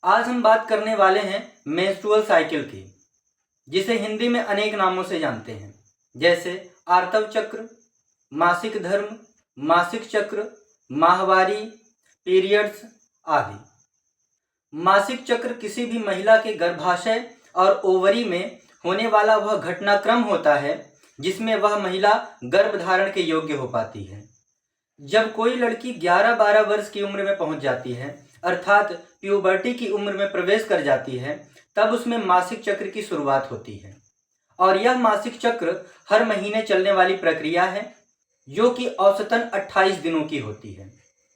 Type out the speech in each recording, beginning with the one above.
आज हम बात करने वाले हैं मेंस्ट्रुअल साइकिल की, जिसे हिंदी में अनेक नामों से जानते हैं, जैसे आर्तव चक्र, मासिक धर्म, मासिक चक्र, माहवारी, पीरियड्स आदि। मासिक चक्र किसी भी महिला के गर्भाशय और ओवरी में होने वाला वह घटनाक्रम होता है जिसमें वह महिला गर्भ धारण के योग्य हो पाती है। जब कोई लड़की 11-12 वर्ष की उम्र में पहुंच जाती है, अर्थात प्यूबर्टी की उम्र में प्रवेश कर जाती है, तब उसमें मासिक चक्र की शुरुआत होती है। और यह मासिक चक्र हर महीने चलने वाली प्रक्रिया है, जो कि औसतन 28 दिनों की होती है।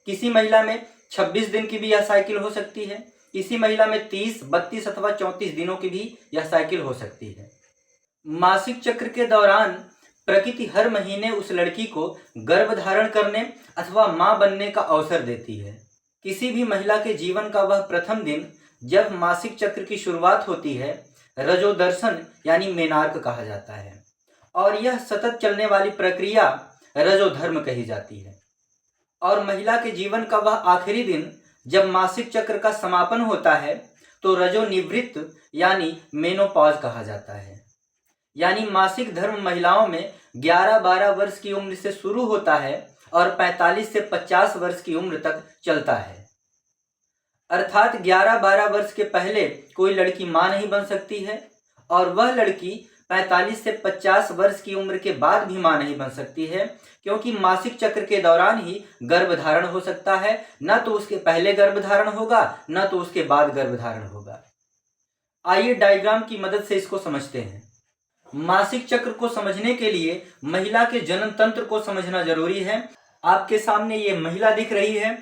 किसी महिला में 26 दिन की भी यह साइकिल हो सकती है, किसी महिला में 30, 32 अथवा 34 दिनों की भी यह साइकिल हो सकती है। मासिक चक्र के दौरान प्रकृति हर महीने उस लड़की को गर्भ धारण करने अथवा मां बनने का अवसर देती है। किसी भी महिला के जीवन का वह प्रथम दिन जब मासिक चक्र की शुरुआत होती है, रजोदर्शन यानी मेनार्क कहा जाता है, और यह सतत चलने वाली प्रक्रिया रजोधर्म कही जाती है। और महिला के जीवन का वह आखिरी दिन जब मासिक चक्र का समापन होता है, तो रजोनिवृत्त यानी मेनोपॉज कहा जाता है। यानी मासिक धर्म महिलाओं में 11-12 वर्ष की उम्र से शुरू होता है और 45 से 50 वर्ष की उम्र तक चलता है। अर्थात 11-12 वर्ष के पहले कोई लड़की मां नहीं बन सकती है, और वह लड़की 45 से 50 वर्ष की उम्र के बाद भी मां नहीं बन सकती है, क्योंकि मासिक चक्र के दौरान ही गर्भधारण हो सकता है। न तो उसके पहले गर्भधारण होगा, न तो उसके बाद गर्भधारण होगा। आइए डायग्राम की मदद से इसको समझते हैं। मासिक चक्र को समझने के लिए महिला के जनन तंत्र को समझना जरूरी है। आपके सामने ये महिला दिख रही है,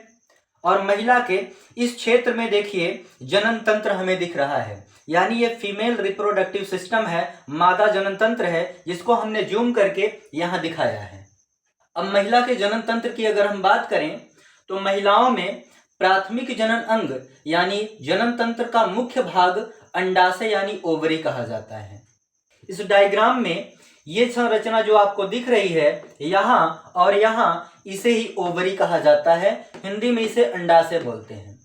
और महिला के इस क्षेत्र में देखिए जनन तंत्र हमें दिख रहा है, यानी ये फीमेल रिप्रोडक्टिव सिस्टम है, मादा जनन तंत्र है, जिसको हमने जूम करके यहाँ दिखाया है। अब महिला के जनन तंत्र की अगर हम बात करें, तो महिलाओं में प्राथमिक जनन अंग यानी जनन तंत्र का मुख्य भाग अंडाशय यानी ओवरी कहा जाता है। इस डायग्राम में ये संरचना जो आपको दिख रही है यहाँ और यहाँ, इसे ही ओवरी कहा जाता है। हिंदी में इसे अंडाशय बोलते हैं।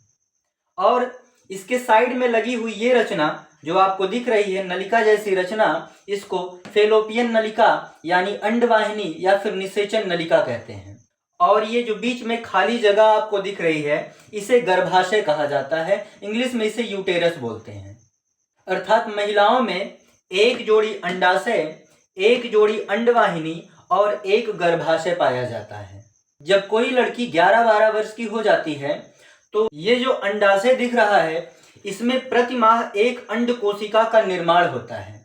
और इसके साइड में लगी हुई ये रचना जो आपको दिख रही है, नलिका जैसी रचना, इसको फेलोपियन नलिका यानी अंडवाहिनी या फिर निषेचन नलिका कहते हैं। और ये जो बीच में खाली जगह आपको दिख रही है, इसे गर्भाशय कहा जाता है। इंग्लिश में इसे यूटेरस बोलते हैं। अर्थात महिलाओं में एक जोड़ी अंडाशय, एक जोड़ी अंडवाहिनी और एक गर्भाशय पाया जाता है। जब कोई लड़की 11-12 वर्ष की हो जाती है, तो ये जो अंडाशय दिख रहा है, इसमें प्रति माह एक अंड कोशिका का निर्माण होता है।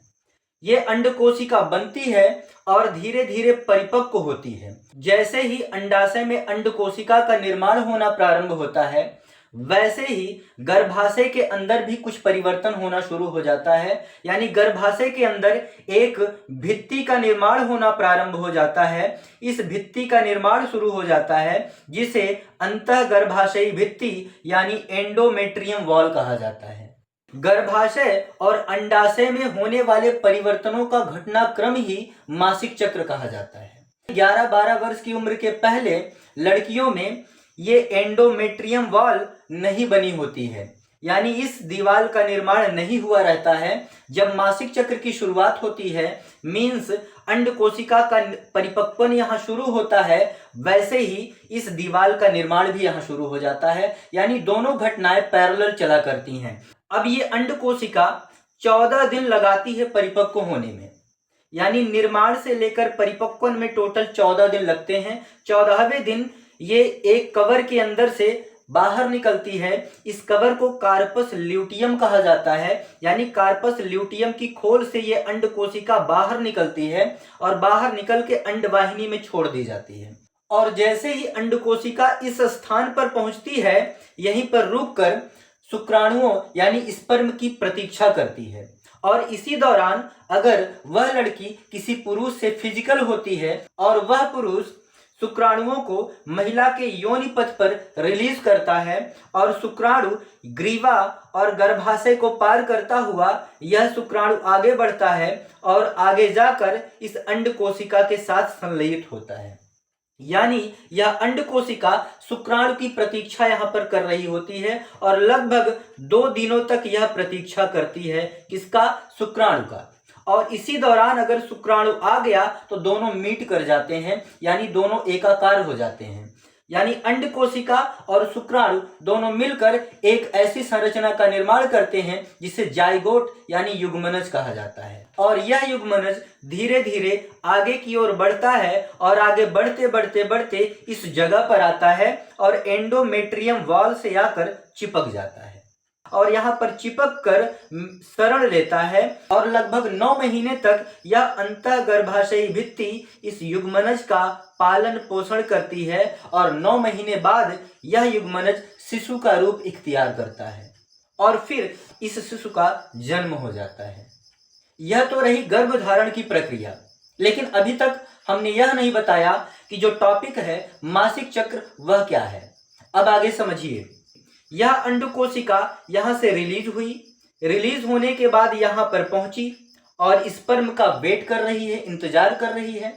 ये अंड कोशिका बनती है और धीरे धीरे परिपक्व होती है। जैसे ही अंडाशय में अंड कोशिका का निर्माण होना प्रारंभ होता है, वैसे ही गर्भाशय के अंदर भी कुछ परिवर्तन होना शुरू हो जाता है। यानी गर्भाशय के अंदर एक भित्ति का निर्माण होना प्रारंभ हो जाता है। इस भित्ति का निर्माण शुरू हो जाता है, जिसे अंतः गर्भाशयी भित्ति यानी एंडोमेट्रियम वॉल कहा जाता है। गर्भाशय और अंडाशय में होने वाले परिवर्तनों का घटनाक्रम ही मासिक चक्र कहा जाता है। 11-12 वर्ष की उम्र के पहले लड़कियों में ये एंडोमेट्रियम वॉल नहीं बनी होती है, यानी इस दीवार का निर्माण नहीं हुआ रहता है। जब मासिक चक्र की शुरुआत होती है, मीन्स अंड कोशिका का परिपक्वन यहाँ शुरू होता है, वैसे ही इस दीवार का निर्माण भी यहाँ शुरू हो जाता है। यानी दोनों घटनाएं पैरेलल चला करती हैं। अब ये अंड कोशिका 14 दिन लगाती है परिपक्व होने में, यानी निर्माण से लेकर परिपक्वन में टोटल 14 दिन लगते हैं। 14वें दिन ये एक कवर के अंदर से बाहर निकलती है। इस कवर को कार्पस ल्यूटियम कहा जाता है, यानी कार्पस ल्यूटियम की खोल से ये अंड कोशिका बाहर निकलती है और बाहर निकल के अंडवाहिनी में छोड़ दी जाती है। और जैसे ही अंड कोशिका इस स्थान पर पहुंचती है, यहीं पर रुककर शुक्राणुओं यानी स्पर्म की प्रतीक्षा करती है। और इसी दौरान अगर वह लड़की किसी पुरुष से फिजिकल होती है और वह पुरुष शुक्राणुओं को महिला के योनि पथ पर रिलीज करता है, और शुक्राणु ग्रीवा और गर्भाशय को पार करता हुआ यह शुक्राणु आगे बढ़ता है और आगे जाकर इस अंड कोशिका के साथ संलयित होता है। यानी यह अंड कोशिका शुक्राणु की प्रतीक्षा यहाँ पर कर रही होती है और लगभग 2 दिनों तक यह प्रतीक्षा करती है। किसका? शुक्राणु का। और इसी दौरान अगर शुक्राणु आ गया तो दोनों मीट कर जाते हैं, यानी दोनों एकाकार हो जाते हैं। यानी अंड कोशिका और शुक्राणु दोनों मिलकर एक ऐसी संरचना का निर्माण करते हैं जिसे जाइगोट यानी युग्मनज कहा जाता है। और यह युग्मनज धीरे धीरे आगे की ओर बढ़ता है और आगे बढ़ते बढ़ते बढ़ते इस जगह पर आता है और एंडोमेट्रियम वॉल से आकर चिपक जाता है और यहाँ पर चिपक कर शरण लेता है और लगभग 9 महीने तक यह अंतःगर्भाशयी भित्ति इस युग्मनज का पालन पोषण करती है और 9 महीने बाद यह युग्मनज शिशु का रूप इख्तियार करता है और फिर इस शिशु का जन्म हो जाता है। यह तो रही गर्भधारण की प्रक्रिया, लेकिन अभी तक हमने यह नहीं बताया कि जो टॉपिक है मासिक चक्र वह क्या है। अब आगे समझिए। यह अंड कोशिका यहाँ से रिलीज हुई, रिलीज होने के बाद यहाँ पर पहुंची और स्पर्म का वेट कर रही है, इंतजार कर रही है,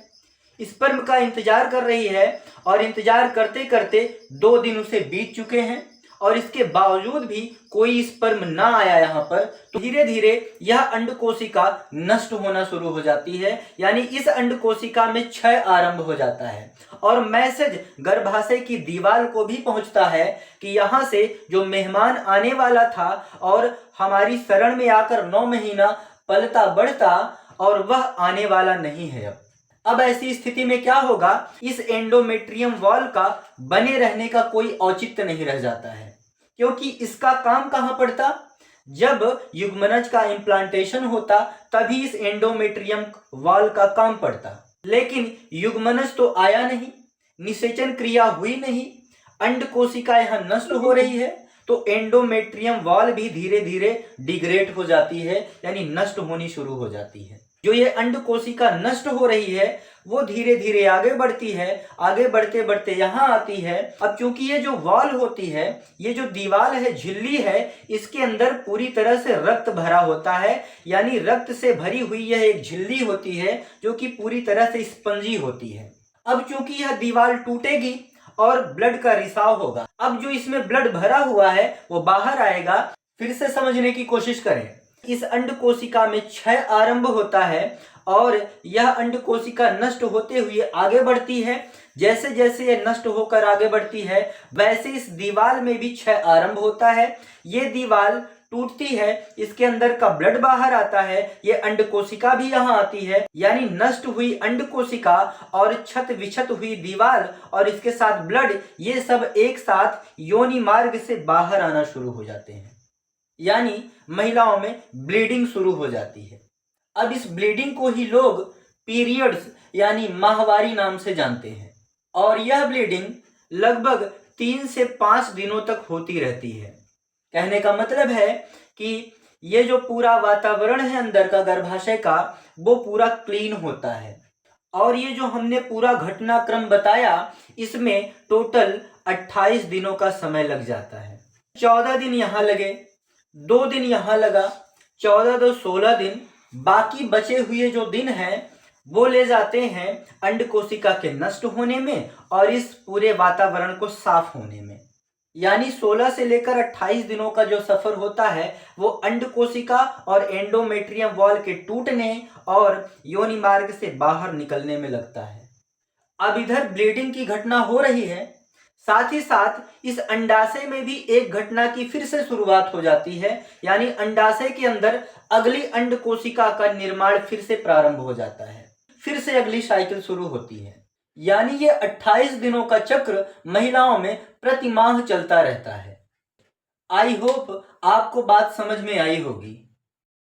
स्पर्म का इंतजार कर रही है और इंतजार करते करते 2 दिन उसे बीत चुके हैं और इसके बावजूद भी कोई स्पर्म ना आया यहाँ पर, तो धीरे धीरे यह अंड कोशिका नष्ट होना शुरू हो जाती है। यानी इस अंड कोशिका में क्षय आरंभ हो जाता है और मैसेज गर्भाशय की दीवार को भी पहुंचता है कि यहाँ से जो मेहमान आने वाला था और हमारी शरण में आकर 9 महीना पलता बढ़ता और वह आने वाला नहीं है। अब ऐसी स्थिति में क्या होगा? इस एंडोमेट्रियम वॉल का बने रहने का कोई औचित्य नहीं रह जाता है, क्योंकि इसका काम कहाँ पड़ता? जब युग्मनज का इम्प्लांटेशन होता तभी इस एंडोमेट्रियम वॉल का काम पड़ता, लेकिन युग्मनज तो आया नहीं, निषेचन क्रिया हुई नहीं, अंड कोशिका यहाँ नष्ट हो रही है, तो एंडोमेट्रियम वॉल भी धीरे धीरे डिग्रेड हो जाती है, यानी नष्ट होनी शुरू हो जाती है। जो ये अंड कोशिका नष्ट हो रही है वो धीरे धीरे आगे बढ़ती है, आगे बढ़ते बढ़ते यहाँ आती है। अब चूंकि ये जो वॉल होती है, ये जो दीवार है, झिल्ली है, इसके अंदर पूरी तरह से रक्त भरा होता है, यानी रक्त से भरी हुई यह एक झिल्ली होती है जो कि पूरी तरह से स्पंजी होती है। अब चूंकि यह दीवार टूटेगी और ब्लड का रिसाव होगा, अब जो इसमें ब्लड भरा हुआ है वो बाहर आएगा। फिर से समझने की कोशिश करें। इस अंड कोशिका में क्षय आरंभ होता है और यह अंड कोशिका नष्ट होते हुए आगे बढ़ती है। जैसे जैसे यह नष्ट होकर आगे बढ़ती है वैसे इस दीवार में भी क्षय आरंभ होता है। ये दीवार टूटती है, इसके अंदर का ब्लड बाहर आता है, ये अंड कोशिका भी यहाँ आती है, यानी नष्ट हुई अंड कोशिका और क्षत विक्षत हुई दीवार और इसके साथ ब्लड, ये सब एक साथ योनि मार्ग से बाहर आना शुरू हो जाते हैं, यानी महिलाओं में ब्लीडिंग शुरू हो जाती है। अब इस ब्लीडिंग को ही लोग पीरियड्स यानी माहवारी नाम से जानते हैं और यह ब्लीडिंग लगभग 3 से 5 दिनों तक होती रहती है। कहने का मतलब है कि ये जो पूरा वातावरण है अंदर का गर्भाशय का वो पूरा क्लीन होता है और ये जो हमने पूरा घटनाक्रम बताया इसमें टोटल 28 दिनों का समय लग जाता है। 14 दिन यहाँ लगे, 2 दिन यहाँ लगा, 14 2 16 दिन, बाकी बचे हुए जो दिन हैं वो ले जाते हैं अंड कोशिका के नष्ट होने में और इस पूरे वातावरण को साफ होने में। यानी 16 से लेकर 28 दिनों का जो सफर होता है वो अंड कोशिका और एंडोमेट्रियम वॉल के टूटने और योनि मार्ग से बाहर निकलने में लगता है। अब इधर ब्लीडिंग की घटना हो रही है, साथ ही साथ इस अंडाशय में भी एक घटना की फिर से शुरुआत हो जाती है, यानी अंडाशय के अंदर अगली अंड कोशिका का निर्माण फिर से प्रारंभ हो जाता है, फिर से अगली साइकिल शुरू होती है। यानी ये 28 दिनों का चक्र महिलाओं में प्रति माह चलता रहता है। आई होप आपको बात समझ में आई होगी।